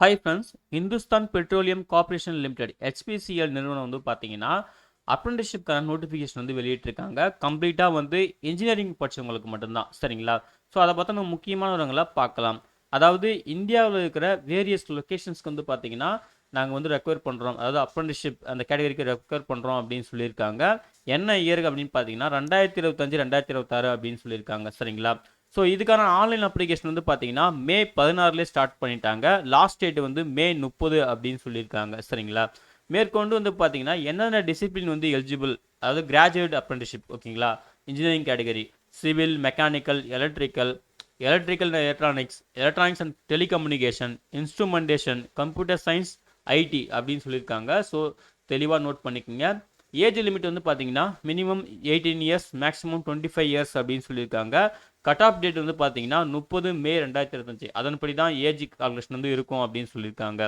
Hi friends, Hindustan petroleum corporation limited HPCL நிறுவனம் வந்து பார்த்தீங்கன்னா அப்ரெண்டிஸ்ஷிப்கான நோட்டிஃபிகேஷன் வந்து வெளியிட்டிருக்காங்க. கம்ப்ளீட்டாக வந்து இன்ஜினியரிங் படிச்சவங்களுக்கு மட்டும்தான், சரிங்களா? ஸோ அதை பற்றின முக்கியமான விவரங்களை பார்க்கலாம். அதாவது இந்தியாவில் இருக்கிற வேரியஸ் லொக்கேஷன்ஸ்க்கு வந்து பார்த்தீங்கன்னா நாங்கள் வந்து ரெக்வயர் பண்ணுறோம், அதாவது அப்ரெண்டிஸ்ஷிப் அந்த கேட்டகரிக்கு ரெக்வயர் பண்ணுறோம் அப்படின்னு சொல்லியிருக்காங்க. என்ன இயருக்கு அப்படின்னு பார்த்தீங்கன்னா 2025 2026 அப்படின்னு சொல்லியிருக்காங்க, சரிங்களா? ஸோ இதுக்கான ஆன்லைன் அப்ளிகேஷன் வந்து பார்த்தீங்கன்னா மே 16லே ஸ்டார்ட் பண்ணிட்டாங்க. லாஸ்ட் டேட் வந்து மே 30 அப்படின்னு சொல்லியிருக்காங்க, சரிங்களா? மேற்கொண்டு வந்து பார்த்தீங்கன்னா என்னென்ன டிசிப்ளின் வந்து எலிஜிபிள், அதாவது கிராஜுவேட் அப்ரெண்டிஸ்ஷிப், ஓகேங்களா? Engineering category, civil, mechanical, electrical electronics, electronics and telecommunication, instrumentation, computer science, IT அப்படின்னு சொல்லியிருக்காங்க. ஸோ தெளிவாக நோட் பண்ணிக்கோங்க. ஏஜ் லிமிட் வந்து பார்த்தீங்கன்னா மினிமம் 18 இயர்ஸ், மேக்ஸிமம் 25 இயர்ஸ் அப்படின்னு சொல்லியிருக்காங்க. கட் ஆஃப் டேட் வந்து பார்த்தீங்கன்னா 30 மே 2025, அதன்படி தான் ஏஜ் கால்குலேஷன் வந்து இருக்கும் அப்படின்னு சொல்லியிருக்காங்க.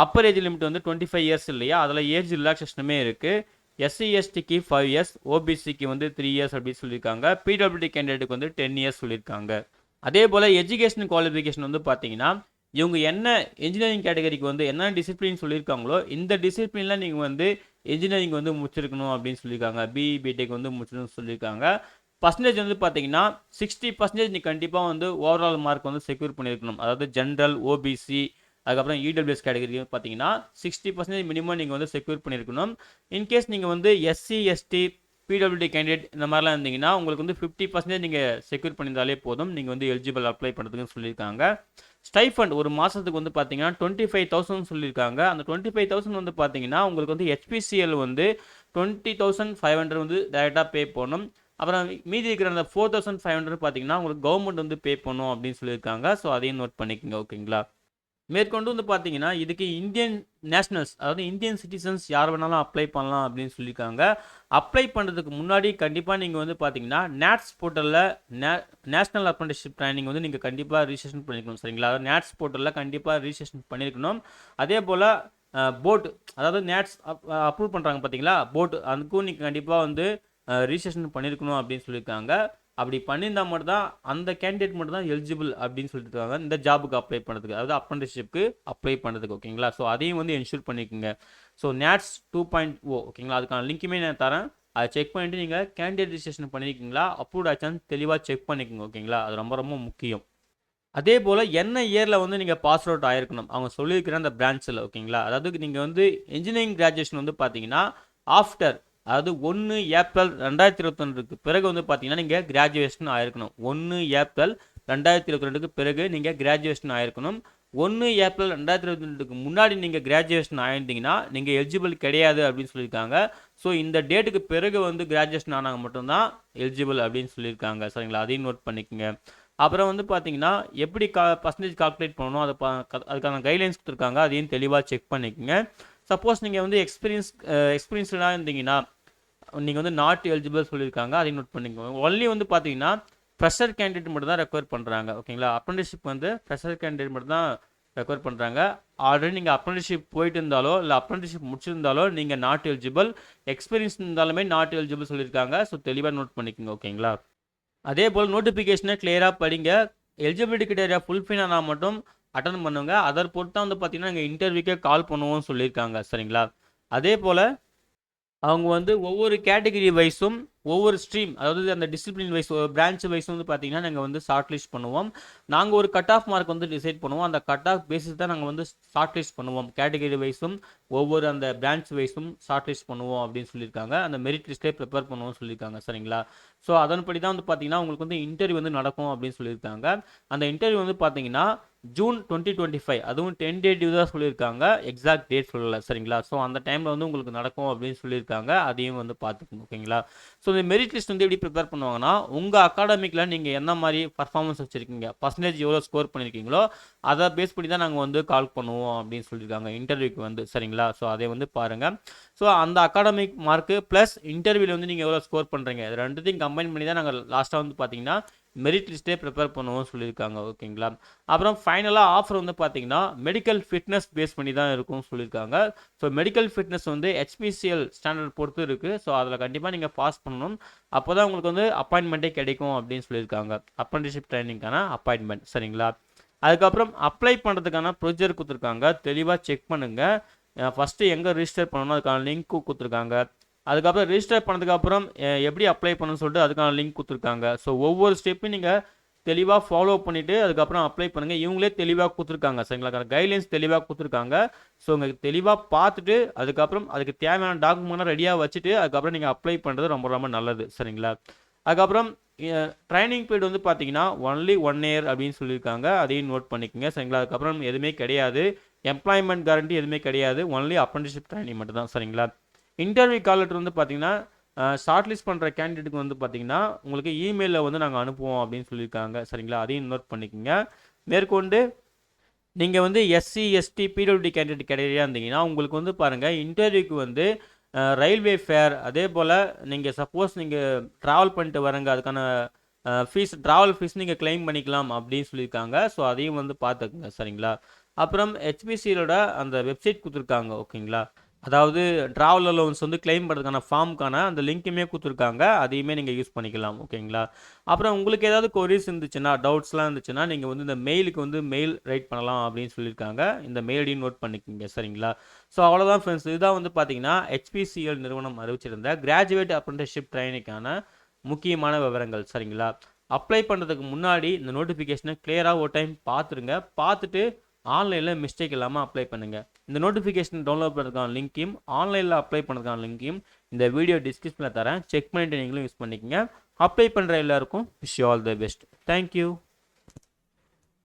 அப்பர் ஏஜ் லிமிட் வந்து 25 இயர்ஸ் இல்லையா, அதில் ஏஜ் ரிலாக்ஸேஷனுமே இருக்குது. SC/STக்கு 5 இயர்ஸ், OBCக்கு வந்து 3 இயர்ஸ் அப்படின்னு சொல்லியிருக்காங்க. PWD கேண்டிடேட்டுக்கு வந்து 10 இயர்ஸ் சொல்லியிருக்காங்க. அதே போல் எஜுகேஷன் குவாலிஃபிகேஷன் வந்து பார்த்தீங்கன்னா இவங்க என்ன இன்ஜினியரிங் கேட்டகரிக்கு வந்து என்ன டிசிப்ளின் சொல்லியிருக்காங்களோ இந்த டிசிப்ளினில் நீங்கள் வந்து இன்ஜினியரிங் வந்து முடிச்சிருக்கணும் அப்படின்னு சொல்லியிருக்காங்க. பிஇ பிடெக் வந்து முடிச்சிருக்கணும்னு சொல்லியிருக்காங்க. பர்சன்டேஜ் வந்து பார்த்தீங்கன்னா 60% நீ கண்டிப்பாக வந்து ஓவரால் மார்க் வந்து செக்யூர் பண்ணியிருக்கணும். அதாவது ஜென்ரல், ஓபிசி, அதுக்கப்புறம் இடபிள்யூஎஸ் கேட்டகரி பார்த்தீங்கன்னா 60% மினிமம் நீங்கள் வந்து செக்யூர் பண்ணியிருக்கணும். இன்கேஸ் நீங்கள் வந்து SC/ST, பிடபிள்யூடி கேண்டிடேட் இந்த மாதிரிலாம் இருந்தீங்கன்னா உங்களுக்கு வந்து 50% நீங்கள் செக்யூர் பண்ணியிருந்தாலே போதும், நீங்கள் வந்து எலிஜிபிள் அப்ளை பண்ணுறதுக்குன்னு சொல்லியிருக்காங்க. ஸ்டைஃபண்ட் ஒரு மாதத்துக்கு வந்து பார்த்தீங்கன்னா 25,000 சொல்லியிருக்காங்க. அந்த 25,000 வந்து பார்த்தீங்கன்னா உங்களுக்கு வந்து HPCL வந்து 20,500 வந்து டைரெக்டாக பே பண்ணணும். அப்புறம் மீதி இருக்கிற அந்த 4,500 பார்த்தீங்கன்னா உங்களுக்கு கவர்மெண்ட் வந்து பே பண்ணும் அப்படின்னு சொல்லியிருக்காங்க. ஸோ அதையும் நோட் பண்ணிக்கோங்க, ஓகேங்களா? மேற்கொண்டு வந்து பார்த்தீங்கன்னா இதுக்கு இந்தியன் நேஷனல்ஸ், அதாவது இந்தியன் சிட்டிசன்ஸ் யார் வேணாலும் அப்ளை பண்ணலாம் அப்படின்னு சொல்லியிருக்காங்க. அப்ளை பண்ணுறதுக்கு முன்னாடி கண்டிப்பாக நீங்கள் வந்து பார்த்தீங்கன்னா நேட்ஸ் போர்ட்டலில் நேஷனல் அப்ரெண்டிஸ்ஷிப் ட்ரைனிங் வந்து நீங்கள் கண்டிப்பாக ரிஜிஸ்ட்ரேஷன் பண்ணியிருக்கணும், சரிங்களா? அதாவது நேட்ஸ் போர்ட்டலில் கண்டிப்பாக ரிஜிஸ்ட்ரேஷன் பண்ணியிருக்கணும். அதே போல் போட், அதாவது நேட்ஸ் அப்ரூவ் பண்ணுறாங்க பார்த்தீங்களா, போட், அதுக்கும் நீங்கள் கண்டிப்பாக வந்து ரிஜிஸ்ட்ரேஷன் பண்ணியிருக்கணும் அப்படின்னு சொல்லியிருக்காங்க. அப்படி பண்ணியிருந்தால் மட்டும் தான் அந்த கேண்டிடேட் மட்டும் தான் எலிஜிபிள் அப்படின்னு சொல்லியிருக்காங்க இந்த ஜாபுக்கு அப்ளை பண்ணுறதுக்கு, அதாவது அப்ரெண்டிஸ்ஷிப்க்கு அப்ளை பண்ணுறதுக்கு, ஓகேங்களா? ஸோ அதையும் வந்து என்ஷூர் பண்ணிக்கோங்க. ஸோ நேட்ஸ் 2.0, ஓகேங்களா? அதுக்கான லிங்க்குமே நான் தரேன். அதை செக் பண்ணிவிட்டு நீங்கள் கேண்டிடேட் ரிஜிஸ்ட்ரேஷன் பண்ணியிருக்கீங்களா, அப்ரூவ் ஆச்சான்னு தெளிவாக செக் பண்ணிக்கோங்க, ஓகேங்களா? அது ரொம்ப ரொம்ப முக்கியம். அதே போல் என்ன இயரில் வந்து நீங்கள் பாஸ் அவுட் ஆகிருக்கணும் அவங்க சொல்லியிருக்கிற அந்த பிரான்ச்சில், ஓகேங்களா? அதாவது நீங்கள் வந்து இன்ஜினியரிங் கிராஜுவேஷன் வந்து பார்த்தீங்கன்னா ஆஃப்டர், அதாவது 1 ஏப்ரல் 2022க்கு பிறகு வந்து பார்த்தீங்கன்னா நீங்கள் கிராஜுவேஷன் ஆகிருக்கணும். 1 ஏப்ரல் 2022க்கு பிறகு நீங்கள் கிராஜுவேஷன் ஆகிருக்கணும். 1 ஏப்ரல் 2022க்கு முன்னாடி நீங்கள் கிராஜுவேஷன் ஆகிருந்தீங்கன்னா நீங்கள் எலிஜிபிள் கிடையாது அப்படின்னு சொல்லியிருக்காங்க. ஸோ இந்த டேட்டுக்கு பிறகு வந்து கிராஜுவேஷன் ஆனாங்க மட்டும்தான் எலிஜிபிள் அப்படின்னு சொல்லியிருக்காங்க, சரிங்களா? அதையும் நோட் பண்ணிக்கோங்க. அப்புறம் வந்து பார்த்தீங்கன்னா எப்படி பர்சன்டேஜ் கால்குலேட் பண்ணணும், அதுக்கான கைட்லைன்ஸ் கொடுத்துருக்காங்க, அதையும் தெளிவாக செக் பண்ணிக்கோங்க. சப்போஸ் நீங்கள் வந்து எக்ஸ்பீரியன்ஸ்டாக இருந்தீங்கன்னா நீங்கள் வந்து நாட் எலிஜிபிள் சொல்லியிருக்காங்க, அதையும் நோட் பண்ணிக்கோங்க. ஒன்லி வந்து பார்த்தீங்கன்னா ஃப்ரெஷர் கேண்டிடேட் மட்டும் தான் ரெக்வயர் பண்ணுறாங்க, ஓகேங்களா? அப்ரெண்டிஸ்ஷிப் வந்து ஃப்ரெஷர் கேண்டிடேட் மட்டும் தான் ரெக்வயர் பண்ணுறாங்க. ஆல்ரெடி நீங்கள் அப்ரெண்டிஸ்ஷிப் போயிட்டு இருந்தாலோ இல்லை அப்ரெண்டிஸ்ஷிப் முடிச்சிருந்தாலோ நீங்கள் நாட் எலிஜிபிள், எக்ஸ்பீரியன்ஸ் இருந்தாலுமே நாட் எலிஜிபிள் சொல்லியிருக்காங்க. ஸோ தெளிவாக நோட் பண்ணிக்கோங்க, ஓகேங்களா? அதே போல் நோட்டிஃபிகேஷனை கிளியராக படிங்க. எலிஜிபிலிட்டி கிரைட்டீரியா ஃபுல்ஃபில் ஆனால் மட்டும் அட்டன் பண்ணுங்க. அதை பொறுத்து தான் வந்து பார்த்தீங்கன்னா நாங்கள் இன்டர்வியூக்கே கால் பண்ணுவோம்னு சொல்லியிருக்காங்க, சரிங்களா? அதே போல் அவங்க வந்து ஒவ்வொரு கேட்டகரி வைஸும் ஒவ்வொரு ஸ்ட்ரீம், அதாவது அந்த டிசிப்ளின் வைஸ் பிரான்ச் வைஸ் வந்து பார்த்தீங்கன்னா நாங்கள் வந்து ஷார்ட் லிஸ்ட் பண்ணுவோம். நாங்கள் ஒரு கட் ஆஃப் மார்க் வந்து டிசைட் பண்ணுவோம். அந்த கட் ஆஃப் பேசிஸ் தான் நாங்கள் வந்து ஷார்ட் லிஸ்ட் பண்ணுவோம். கேட்டகரி வைஸும் ஒவ்வொரு அந்த பிரான்ச் வைஸும் ஷார்ட் லிஸ்ட் பண்ணுவோம் அப்படின்னு சொல்லியிருக்காங்க. அந்த மெரிட் லிஸ்ட்டே ப்ரிப்பேர் பண்ணுவோம்னு சொல்லியிருக்காங்க, சரிங்களா? ஸோ அதன்படி தான் வந்து பார்த்தீங்கன்னா உங்களுக்கு வந்து இன்டர்வியூ வந்து நடக்கும் அப்படின்னு சொல்லியிருக்காங்க. அந்த இன்டர்வியூ வந்து பார்த்தீங்கன்னா ஜூன் 2025, அதுவும் 10 டே டியூ தான் சொல்லியிருக்காங்க, எக்ஸாக்ட் டேட் சொல்லலை, சரிங்களா? ஸோ அந்த டைமில் வந்து உங்களுக்கு நடக்கும் அப்படின்னு சொல்லியிருக்காங்க, அதையும் வந்து பார்த்துக்கணும், ஓகேங்களா? ஸோ இந்த மெரிட் லிஸ்ட் வந்து எப்படி ப்ரிப்பேர் பண்ணுவாங்கன்னா உங்கள் அகாடமிக்கில் நீங்கள் என்ன மாதிரி பர்ஃபார்மன்ஸ் வச்சுருக்கீங்க, பர்சன்டேஜ் எவ்வளோ ஸ்கோர் பண்ணியிருக்கீங்களோ அதை பேஸ் பண்ணி தான் நாங்கள் வந்து கால் பண்ணுவோம் அப்படின்னு சொல்லியிருக்காங்க இன்டர்வியூக்கு வந்து, சரிங்களா? ஸோ அதை வந்து பாருங்கள். ஸோ அந்த அகாடமிக் மார்க்கு ப்ளஸ் இன்டர்வியூவில் வந்து நீங்கள் எவ்வளோ ஸ்கோர் பண்ணுறீங்க, இது ரெண்டுத்தையும் கம்பைன் பண்ணி தான் நாங்கள் லாஸ்ட்டாக வந்து பார்த்தீங்கன்னா மெரிட் லிஸ்ட்டே ப்ரிப்பேர் பண்ணுவோம் சொல்லியிருக்காங்க, ஓகேங்களா? அப்புறம் ஃபைனலாக ஆஃபர் வந்து பார்த்தீங்கன்னா மெடிக்கல் ஃபிட்னஸ் பேஸ் பண்ணி தான் இருக்கும்னு சொல்லியிருக்காங்க. ஸோ மெடிக்கல் ஃபிட்னஸ் வந்து HPCL ஸ்டாண்டர்ட் பொறுத்து இருக்குது. ஸோ அதில் கண்டிப்பாக நீங்கள் பாஸ் பண்ணணும். அப்போ தான் உங்களுக்கு வந்து அப்பாயின்மெண்ட்டே கிடைக்கும் அப்படின்னு சொல்லியிருக்காங்க, அப்ரெண்டிஸ்ஷிப் ட்ரைனிங்கான அப்பாயின்மெண்ட், சரிங்களா? அதுக்கப்புறம் அப்ளை பண்ணுறதுக்கான ப்ரொசீஜர் கொடுத்துருக்காங்க, தெளிவாக செக் பண்ணுங்கள். ஃபஸ்ட்டு எங்கே ரிஜிஸ்டர் பண்ணணும் அதுக்கான லிங்க்கு கொடுத்துருக்காங்க. அதுக்கப்புறம் ரிஜிஸ்டர் பண்ணதுக்கப்புறம் எப்படி அப்ளை பண்ணணும்னு சொல்லிட்டு அதுக்கான லிங்க் கொடுத்துருக்காங்க. ஸோ ஒவ்வொரு ஸ்டெப்பையும் நீங்கள் தெளிவாக ஃபாலோ பண்ணிவிட்டு அதுக்கப்புறம் அப்ளை பண்ணுங்கள். இவங்களே தெளிவாக கொடுத்துருக்காங்க சரிங்களா, கைட்லைன்ஸ் தெளிவாக கொடுத்துருக்காங்க. ஸோ உங்களுக்கு தெளிவாக பார்த்துட்டு அதுக்கப்புறம் அதுக்கு தேவையான டாக்குமெண்ட்லாம் ரெடியாக வச்சுட்டு அதுக்கப்புறம் நீங்கள் அப்ளை பண்ணுறது ரொம்ப ரொம்ப நல்லது சரிங்களா. அதுக்கப்புறம் ட்ரைனிங் பீரியட் வந்து பார்த்தீங்கன்னா ஒன்லி 1 இயர் அப்படின்னு சொல்லியிருக்காங்க, அதையும் நோட் பண்ணிக்கோங்க சரிங்களா. அதுக்கப்புறம் எதுவுமே கிடையாது, எம்ப்ளாய்மெண்ட் கேரண்டி எதுவுமே கிடையாது, ஒன்லி அப்ரெண்டிஸ்ஷிப் ட்ரைனிங் மட்டும் தான் சரிங்களா. இன்டர்வியூ கால் லெட்டர் வந்து பார்த்தீங்கன்னா ஷார்ட் லிஸ்ட் பண்ணுற கேண்டிடேட்டுக்கு வந்து பார்த்தீங்கன்னா உங்களுக்கு இமெயிலில் வந்து நாங்கள் அனுப்புவோம் அப்படின்னு சொல்லியிருக்காங்க சரிங்களா, அதையும் நோட் பண்ணிக்கோங்க. மேற்கொண்டு நீங்கள் வந்து எஸ்சி எஸ்டி பிடபிள்யூடி கேண்டிடேட் கிடையா இருந்தீங்கன்னா உங்களுக்கு வந்து பாருங்கள் இன்டர்வியூக்கு வந்து ரயில்வே ஃபேர், அதே போல் நீங்கள் சப்போஸ் நீங்கள் ட்ராவல் பண்ணிட்டு வரங்க அதுக்கான ஃபீஸ் ட்ராவல் ஃபீஸ் நீங்கள் கிளைம் பண்ணிக்கலாம் அப்படின்னு சொல்லியிருக்காங்க. ஸோ அதையும் வந்து பார்த்துக்குங்க சரிங்களா. அப்புறம் ஹெச்பிசியோட அந்த வெப்சைட் கொடுத்துருக்காங்க ஓகேங்களா. அதாவது ட்ராவல் அலோவன்ஸ் வந்து கிளைம் பண்ணுறதுக்கான ஃபார்முக்கான அந்த லிங்க்குமே கொடுத்துருக்காங்க, அதையுமே நீங்கள் யூஸ் பண்ணிக்கலாம் ஓகேங்களா. அப்புறம் உங்களுக்கு ஏதாவது கொரிஸ் இருந்துச்சுன்னா டவுட்ஸ்லாம் இருந்துச்சுன்னா நீங்கள் வந்து இந்த மெயிலுக்கு வந்து மெயில் ரைட் பண்ணலாம் அப்படின்னு சொல்லியிருக்காங்க. இந்த மெயிலையும் நோட் பண்ணிக்கோங்க சரிங்களா. ஸோ அவ்வளோதான் ஃப்ரெண்ட்ஸ், இதுதான் வந்து பார்த்தீங்கன்னா ஹெச்பிசிஎல் நிறுவனம் அறிவிச்சிருந்த கிராஜுவேட் அப்ரெண்டிஸ்ஷிப் ட்ரைனிங்கான முக்கியமான விவரங்கள் சரிங்களா. அப்ளை பண்ணுறதுக்கு முன்னாடி இந்த நோட்டிஃபிகேஷனை கிளியராக ஒரு டைம் பார்த்துருங்க, பார்த்துட்டு ஆன்லைனில் மிஸ்டேக் இல்லாமல் அப்ளை பண்ணுங்கள். இந்த நோட்டிஃபிகேஷன் டவுன்லோட் பண்ணுறதுக்கான லிங்க்கையும் ஆன்லைனில் அப்ளை பண்ணுறதுக்கான லிங்க்கையும் இந்த வீடியோ டிஸ்கிரிப்ஷனில் தரேன், செக் பண்ணிவிட்டு நீங்களும் யூஸ் பண்ணிக்கோங்க. அப்ளை பண்ணுற எல்லாருக்கும் wish you all the best. Thank you.